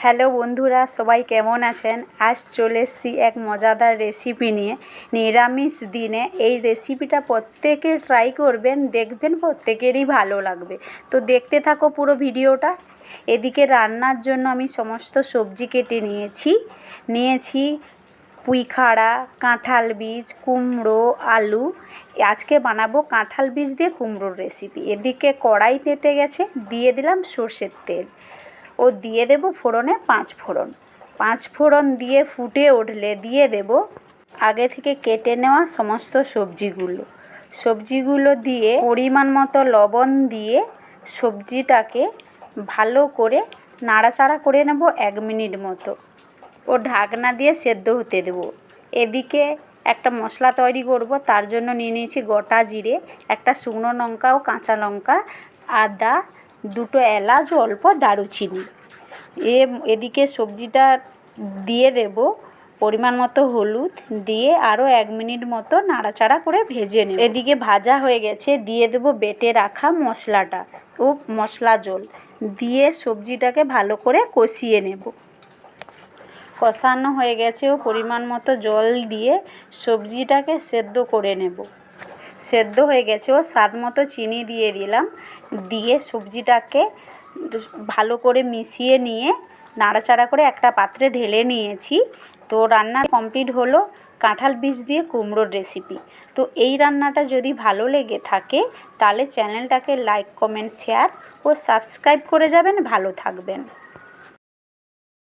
Hello বন্ধুরা, সবাই কেমন আছেন? আজ চলে এসেছি এক মজাদার রেসিপি নিয়ে। নিরামিষ দিনে এই রেসিপিটা প্রত্যেকে ট্রাই করবেন, দেখবেন প্রত্যেকেরই ভালো লাগবে। তো দেখতে থাকো পুরো ভিডিওটা। এদিকে রান্নার জন্য আমি সমস্ত সবজি কেটে নিয়েছি পুঁইখাড়া, কাঁঠাল বীজ, কুমড়ো, আলু। আজকে বানাবো কাঁঠাল বীজ দিয়ে কুমড়োর রেসিপি। এদিকে কড়াই তেতে গেছে, দিয়ে দিলাম সর্ষের তেল ও দিয়ে দেব ফোড়নে 5 ফোড়ন। 5 ফোড়ন দিয়ে ফুটে উঠলে দিয়ে দেব আগে থেকে কেটে নেওয়া সমস্ত সবজিগুলো দিয়ে পরিমাণ মতো লবণ দিয়ে সবজিটাকে ভালো করে নাড়াচাড়া করে নেব 1 মিনিট মতো ও ঢাকনা দিয়ে সেদ্ধ হতে দেব। এদিকে একটা মশলা তৈরি করব, তার জন্য নিয়ে নিয়েছি গোটা জিরে, একটা শুকনো লঙ্কা ও কাঁচা লঙ্কা, আদা, 2টো এলাচ ও অল্প দারুচিনি। এদিকে সবজিটা দিয়ে দেব পরিমাণ মতো হলুদ দিয়ে আরও 1 মিনিট মতো নাড়াচাড়া করে ভেজে নেব। এদিকে ভাজা হয়ে গেছে, দিয়ে দেব বেটে রাখা মশলাটা ও মশলা জল দিয়ে সবজিটাকে ভালো করে কষিয়ে নেব। কষানো হয়ে গেছে ও পরিমাণ মতো জল দিয়ে সবজিটাকে সেদ্ধ করে নেব। সেদ্ধ হয়ে গেছে ও স্বাদ মতো চিনি দিয়ে দিলাম, দিয়ে সবজিটাকে ভালো করে মিশিয়ে নিয়ে নাড়াচাড়া করে একটা পাত্রে ঢেলে নিয়েছি। তো রান্না কমপ্লিট হলো কাঁঠাল বীজ দিয়ে কুমড়োর রেসিপি। তো এই রান্নাটা যদি ভালো লেগে থাকে তাহলে চ্যানেলটাকে লাইক, কমেন্ট, শেয়ার ও সাবস্ক্রাইব করে যাবেন। ভালো থাকবেন।